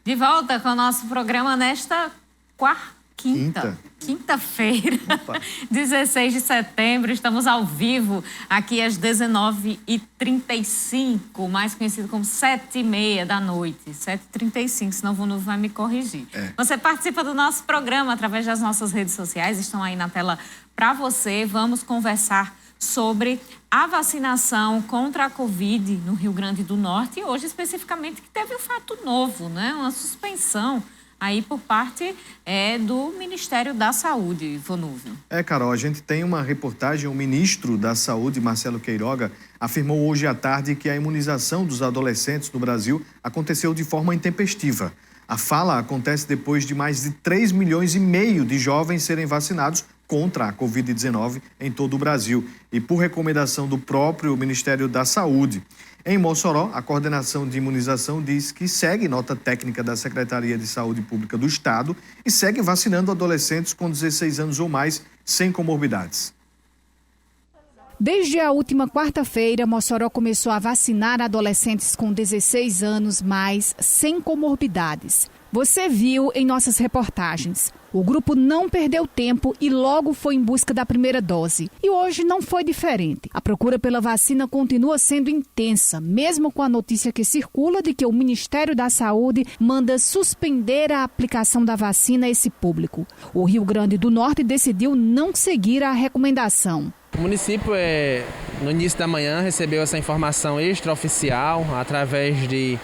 De volta com o nosso programa nesta quinta-feira, 16 de setembro. Estamos ao vivo aqui às 19h35, mais conhecido como 7h30 da noite. 7h35, senão o Vunuvo vai me corrigir. Você participa do nosso programa através das nossas redes sociais, estão aí na tela para você. Vamos conversar sobre a vacinação contra a Covid no Rio Grande do Norte e hoje especificamente que teve um fato novo, né? Uma suspensão aí por parte do Ministério da Saúde, Vonúvio. Carol, a gente tem uma reportagem, o ministro da Saúde, Marcelo Queiroga, afirmou hoje à tarde que a imunização dos adolescentes no Brasil aconteceu de forma intempestiva. A fala acontece depois de mais de 3,5 milhões de jovens serem vacinados contra a Covid-19 em todo o Brasil e por recomendação do próprio Ministério da Saúde. Em Mossoró, a coordenação de imunização diz que segue nota técnica da Secretaria de Saúde Pública do Estado e segue vacinando adolescentes com 16 anos ou mais sem comorbidades. Desde a última quarta-feira, Mossoró começou a vacinar adolescentes com 16 anos mais sem comorbidades. Você viu em nossas reportagens. O grupo não perdeu tempo e logo foi em busca da primeira dose. E hoje não foi diferente. A procura pela vacina continua sendo intensa, mesmo com a notícia que circula de que o Ministério da Saúde manda suspender a aplicação da vacina a esse público. O Rio Grande do Norte decidiu não seguir a recomendação. O município, no início da manhã, recebeu essa informação extraoficial através de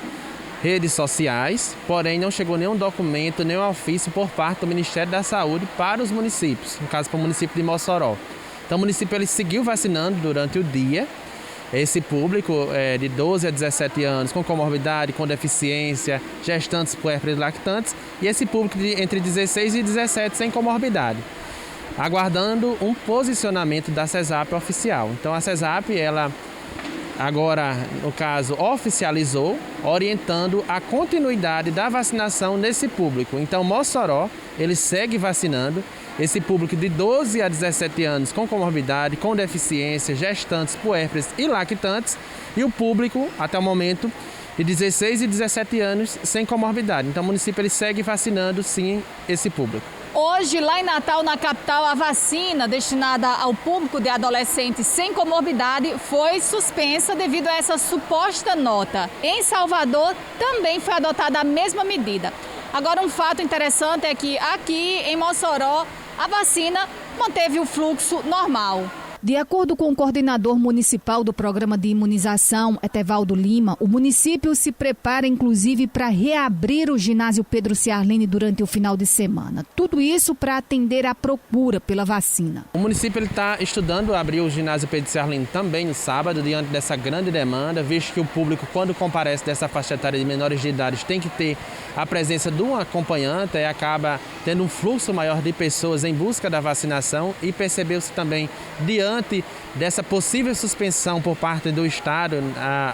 redes sociais, porém não chegou nenhum documento, nenhum ofício por parte do Ministério da Saúde para os municípios, no caso para o município de Mossoró. Então o município ele seguiu vacinando durante o dia esse público de 12 a 17 anos com comorbidade, com deficiência, gestantes, puérperas e lactantes, e esse público entre 16 e 17 sem comorbidade, aguardando um posicionamento da CESAP oficial. Então a CESAP, ela agora, no caso, oficializou, orientando a continuidade da vacinação nesse público. Então, Mossoró, ele segue vacinando esse público de 12 a 17 anos com comorbidade, com deficiência, gestantes, puérperas e lactantes, e o público, até o momento, de 16 e 17 anos sem comorbidade. Então, o município ele segue vacinando, sim, esse público. Hoje, lá em Natal, na capital, a vacina destinada ao público de adolescentes sem comorbidade foi suspensa devido a essa suposta nota. Em Salvador, também foi adotada a mesma medida. Agora, um fato interessante é que aqui em Mossoró, a vacina manteve o fluxo normal. De acordo com o coordenador municipal do programa de imunização, Etevaldo Lima, o município se prepara inclusive para reabrir o ginásio Pedro Ciarline durante o final de semana. Tudo isso para atender à procura pela vacina. O município está estudando abrir o ginásio Pedro Ciarline também no sábado, diante dessa grande demanda, visto que o público, quando comparece dessa faixa etária de menores de idade, tem que ter a presença de um acompanhante e acaba tendo um fluxo maior de pessoas em busca da vacinação, e percebeu-se também, diante dessa possível suspensão por parte do Estado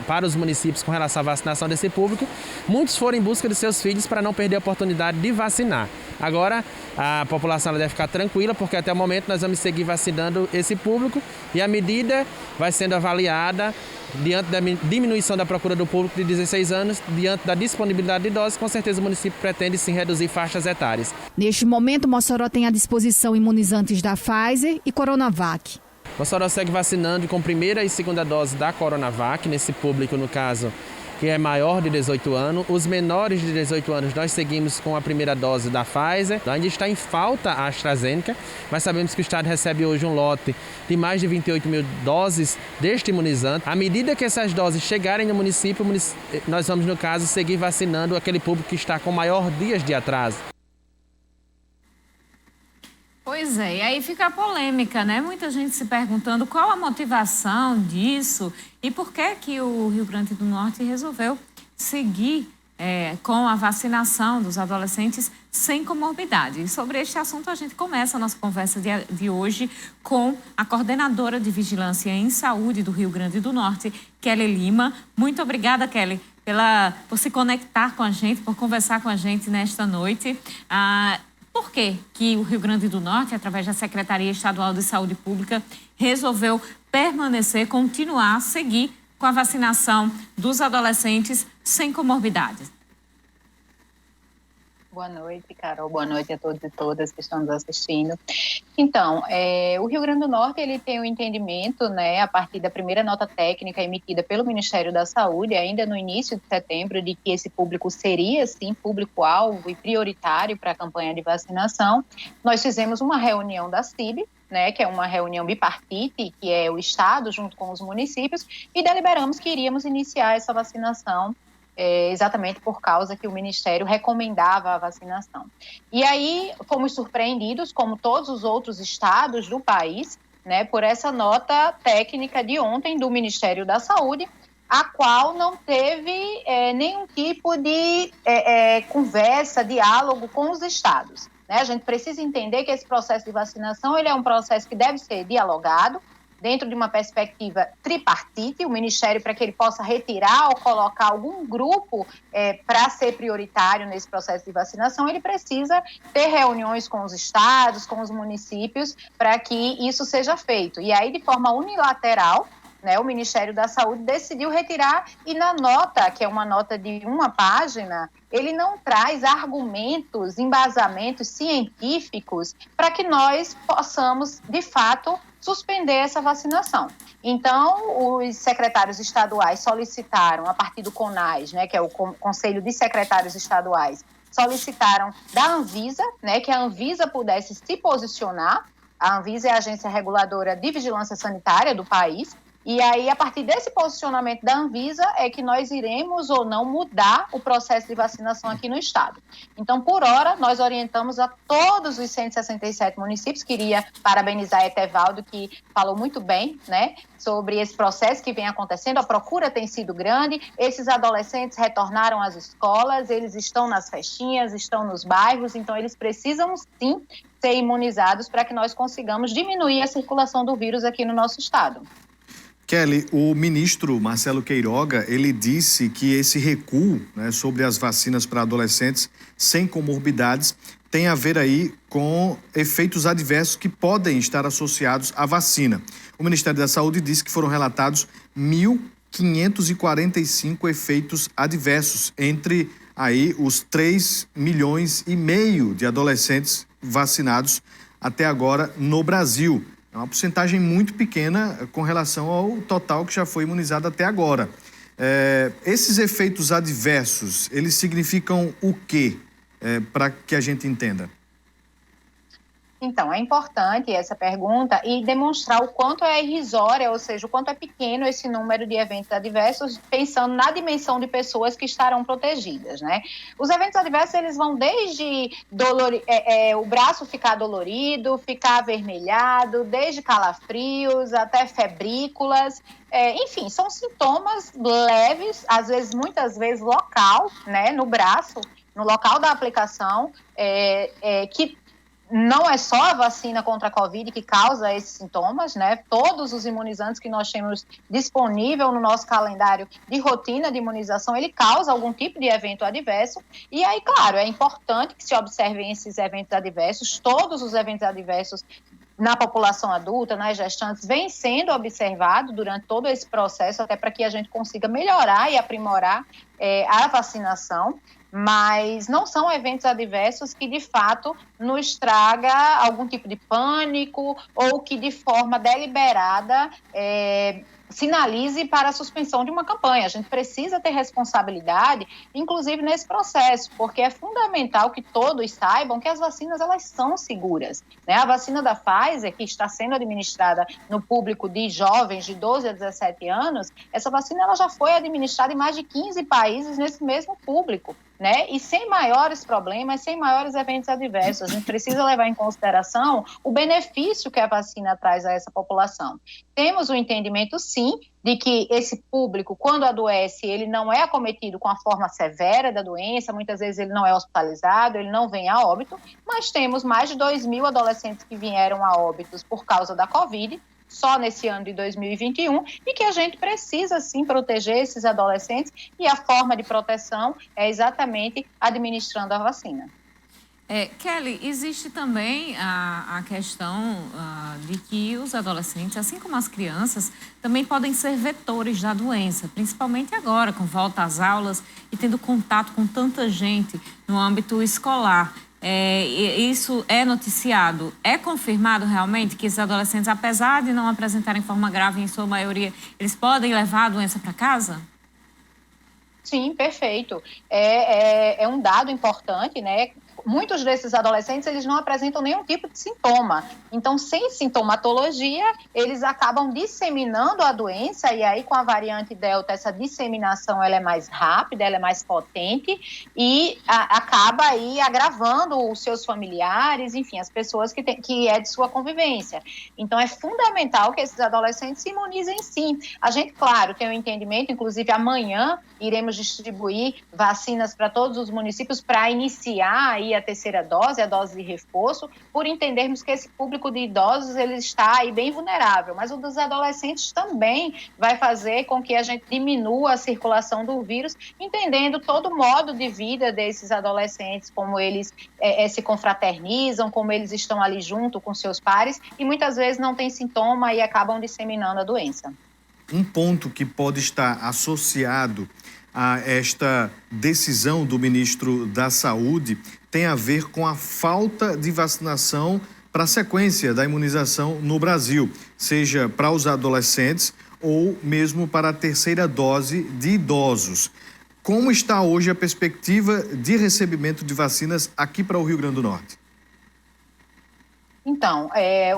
para os municípios com relação à vacinação desse público, muitos foram em busca de seus filhos para não perder a oportunidade de vacinar. Agora, a população deve ficar tranquila, porque até o momento nós vamos seguir vacinando esse público e a medida vai sendo avaliada diante da diminuição da procura do público de 16 anos, diante da disponibilidade de doses. Com certeza o município pretende sim reduzir faixas etárias. Neste momento, Mossoró tem à disposição imunizantes da Pfizer e Coronavac. Mossoró segue vacinando com primeira e segunda dose da Coronavac, nesse público, no caso, que é maior de 18 anos. Os menores de 18 anos nós seguimos com a primeira dose da Pfizer. Ainda está em falta a AstraZeneca, mas sabemos que o Estado recebe hoje um lote de mais de 28 mil doses deste imunizante. À medida que essas doses chegarem no município, nós vamos, no caso, seguir vacinando aquele público que está com maior dias de atraso. Pois é, e aí fica a polêmica, né? Muita gente se perguntando qual a motivação disso e por que o Rio Grande do Norte resolveu seguir com a vacinação dos adolescentes sem comorbidade. E sobre este assunto a gente começa a nossa conversa de hoje com a coordenadora de Vigilância em Saúde do Rio Grande do Norte, Kelly Lima. Muito obrigada, Kelly, por se conectar com a gente, por conversar com a gente nesta noite. Por que o Rio Grande do Norte, através da Secretaria Estadual de Saúde Pública, resolveu continuar a seguir com a vacinação dos adolescentes sem comorbidades? Boa noite, Carol. Boa noite a todos e todas que estão nos assistindo. Então, o Rio Grande do Norte ele tem um entendimento, né, a partir da primeira nota técnica emitida pelo Ministério da Saúde, ainda no início de setembro, de que esse público seria, sim, público-alvo e prioritário para a campanha de vacinação. Nós fizemos uma reunião da CIB, né, que é uma reunião bipartite, que é o Estado junto com os municípios, e deliberamos que iríamos iniciar essa vacinação exatamente por causa que o Ministério recomendava a vacinação. E aí fomos surpreendidos, como todos os outros estados do país, né, por essa nota técnica de ontem do Ministério da Saúde, a qual não teve nenhum tipo de conversa, diálogo com os estados. Né? A gente precisa entender que esse processo de vacinação ele é um processo que deve ser dialogado, dentro de uma perspectiva tripartite, o Ministério, para que ele possa retirar ou colocar algum grupo para ser prioritário nesse processo de vacinação, ele precisa ter reuniões com os estados, com os municípios, para que isso seja feito. E aí, de forma unilateral, né, o Ministério da Saúde decidiu retirar, e na nota, que é uma nota de uma página, ele não traz argumentos, embasamentos científicos para que nós possamos, de fato, suspender essa vacinação. Então, os secretários estaduais solicitaram, a partir do CONAS, né, que é o Conselho de Secretários Estaduais, solicitaram da Anvisa, né, que a Anvisa pudesse se posicionar. A Anvisa é a agência reguladora de vigilância sanitária do país. E aí, a partir desse posicionamento da Anvisa, é que nós iremos ou não mudar o processo de vacinação aqui no estado. Então, por hora, nós orientamos a todos os 167 municípios. Queria parabenizar a Etevaldo, que falou muito bem, né, sobre esse processo que vem acontecendo. A procura tem sido grande, esses adolescentes retornaram às escolas, eles estão nas festinhas, estão nos bairros, então eles precisam, sim, ser imunizados para que nós consigamos diminuir a circulação do vírus aqui no nosso estado. Kelly, o ministro Marcelo Queiroga, ele disse que esse recuo, né, sobre as vacinas para adolescentes sem comorbidades tem a ver aí com efeitos adversos que podem estar associados à vacina. O Ministério da Saúde disse que foram relatados 1.545 efeitos adversos entre aí os 3,5 milhões de adolescentes vacinados até agora no Brasil. É uma porcentagem muito pequena com relação ao total que já foi imunizado até agora. Esses efeitos adversos, eles significam o quê? Para que a gente entenda. Então, é importante essa pergunta e demonstrar o quanto é irrisória, ou seja, o quanto é pequeno esse número de eventos adversos, pensando na dimensão de pessoas que estarão protegidas, né? Os eventos adversos, eles vão desde o braço ficar dolorido, ficar avermelhado, desde calafrios até febrículas, enfim, são sintomas leves, às vezes, muitas vezes local, né, no braço, no local da aplicação, que não é só a vacina contra a Covid que causa esses sintomas, né? Todos os imunizantes que nós temos disponível no nosso calendário de rotina de imunização, ele causa algum tipo de evento adverso. E aí, claro, é importante que se observem esses eventos adversos. Todos os eventos adversos na população adulta, nas gestantes, vêm sendo observados durante todo esse processo, até para que a gente consiga melhorar e aprimorar a vacinação. Mas não são eventos adversos que, de fato, nos traga algum tipo de pânico ou que, de forma deliberada, sinalize para a suspensão de uma campanha. A gente precisa ter responsabilidade, inclusive nesse processo, porque é fundamental que todos saibam que as vacinas, elas são seguras, né? A vacina da Pfizer, que está sendo administrada no público de jovens de 12 a 17 anos, essa vacina ela já foi administrada em mais de 15 países nesse mesmo público, né? E sem maiores problemas, sem maiores eventos adversos. A gente precisa levar em consideração o benefício que a vacina traz a essa população. Temos o entendimento, sim, de que esse público, quando adoece, ele não é acometido com a forma severa da doença, muitas vezes ele não é hospitalizado, ele não vem a óbito, mas temos mais de 2.000 adolescentes que vieram a óbitos por causa da Covid, só nesse ano de 2021, e que a gente precisa, sim, proteger esses adolescentes, e a forma de proteção é exatamente administrando a vacina. Kelly, existe também a questão de que os adolescentes, assim como as crianças, também podem ser vetores da doença, principalmente agora, com volta às aulas e tendo contato com tanta gente no âmbito escolar. Isso é noticiado? É confirmado realmente que esses adolescentes, apesar de não apresentarem forma grave em sua maioria, eles podem levar a doença para casa? Sim, perfeito. É um dado importante, né? Muitos desses adolescentes, eles não apresentam nenhum tipo de sintoma. Então, sem sintomatologia, eles acabam disseminando a doença e aí com a variante Delta, essa disseminação ela é mais rápida, ela é mais potente e acaba aí agravando os seus familiares, enfim, as pessoas que é de sua convivência. Então, é fundamental que esses adolescentes se imunizem sim. A gente, claro, tem um entendimento, inclusive amanhã iremos distribuir vacinas para todos os municípios para iniciar aí a terceira dose, a dose de reforço, por entendermos que esse público de idosos ele está aí bem vulnerável, mas o dos adolescentes também vai fazer com que a gente diminua a circulação do vírus, entendendo todo o modo de vida desses adolescentes, como eles se confraternizam, como eles estão ali junto com seus pares e muitas vezes não têm sintoma e acabam disseminando a doença. Um ponto que pode estar associado a esta decisão do ministro da Saúde tem a ver com a falta de vacinação para a sequência da imunização no Brasil, seja para os adolescentes ou mesmo para a terceira dose de idosos. Como está hoje a perspectiva de recebimento de vacinas aqui para o Rio Grande do Norte? Então,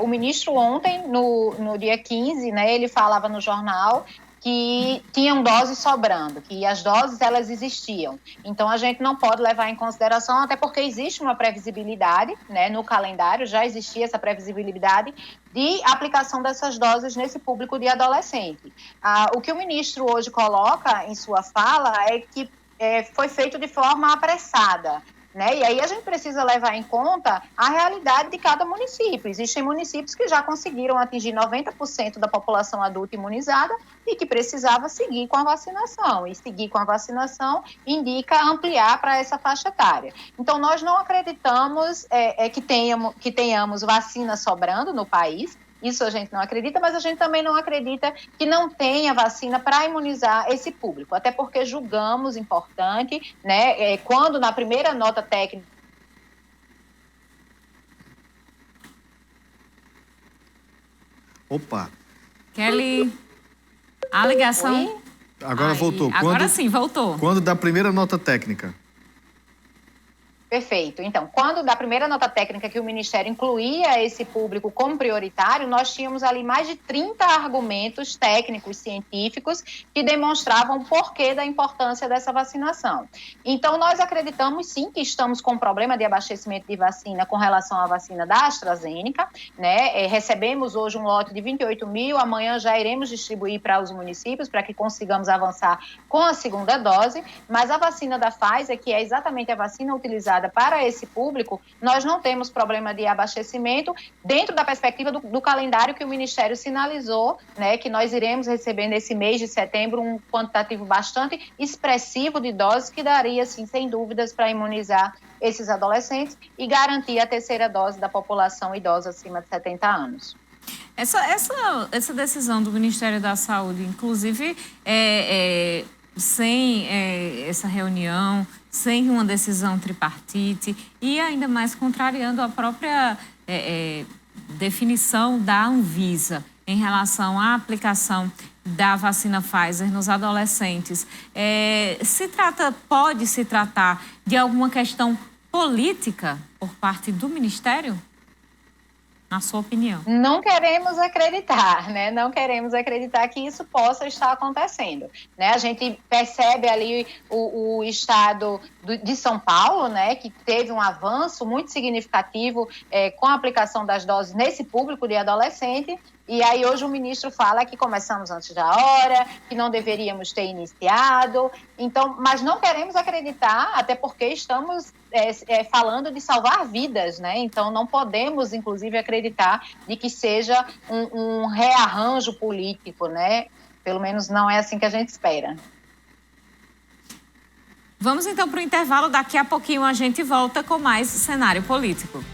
o ministro ontem, no dia 15, né, ele falava no jornal que tinham doses sobrando, que as doses elas existiam. Então, a gente não pode levar em consideração, até porque existe uma previsibilidade, né, no calendário, já existia essa previsibilidade de aplicação dessas doses nesse público de adolescente. O que o ministro hoje coloca em sua fala é que foi feito de forma apressada. Né? E aí a gente precisa levar em conta a realidade de cada município. Existem municípios que já conseguiram atingir 90% da população adulta imunizada e que precisava seguir com a vacinação. E seguir com a vacinação indica ampliar para essa faixa etária. Então, nós não acreditamos que tenhamos vacina sobrando no país. Isso a gente não acredita, mas a gente também não acredita que não tenha vacina para imunizar esse público, até porque julgamos importante, né, quando na primeira nota técnica... Opa! Kelly, a ligação... Oi? Agora voltou. Agora sim, voltou. Quando da primeira nota técnica? Perfeito. Então, quando da primeira nota técnica que o Ministério incluía esse público como prioritário, nós tínhamos ali mais de 30 argumentos técnicos, científicos, que demonstravam o porquê da importância dessa vacinação. Então, nós acreditamos sim que estamos com problema de abastecimento de vacina com relação à vacina da AstraZeneca, né? Recebemos hoje um lote de 28 mil, amanhã já iremos distribuir para os municípios para que consigamos avançar com a segunda dose, mas a vacina da Pfizer, que é exatamente a vacina utilizada para esse público, nós não temos problema de abastecimento dentro da perspectiva do calendário que o Ministério sinalizou, né, que nós iremos receber nesse mês de setembro um quantitativo bastante expressivo de doses que daria, sim, sem dúvidas, para imunizar esses adolescentes e garantir a terceira dose da população idosa acima de 70 anos. Essa decisão do Ministério da Saúde, inclusive, sem essa reunião, sem uma decisão tripartite e ainda mais contrariando a própria definição da Anvisa em relação à aplicação da vacina Pfizer nos adolescentes. Pode se tratar de alguma questão política por parte do Ministério? Na sua opinião? Não queremos acreditar, né? Não queremos acreditar que isso possa estar acontecendo, né? A gente percebe ali o estado de São Paulo, né? Que teve um avanço muito significativo com a aplicação das doses nesse público de adolescente. E aí hoje o ministro fala que começamos antes da hora, que não deveríamos ter iniciado. Então, mas não queremos acreditar, até porque estamos falando de salvar vidas, né? Então não podemos, inclusive, acreditar de que seja um rearranjo político, né? Pelo menos não é assim que a gente espera. Vamos então para o intervalo, daqui a pouquinho a gente volta com mais cenário político.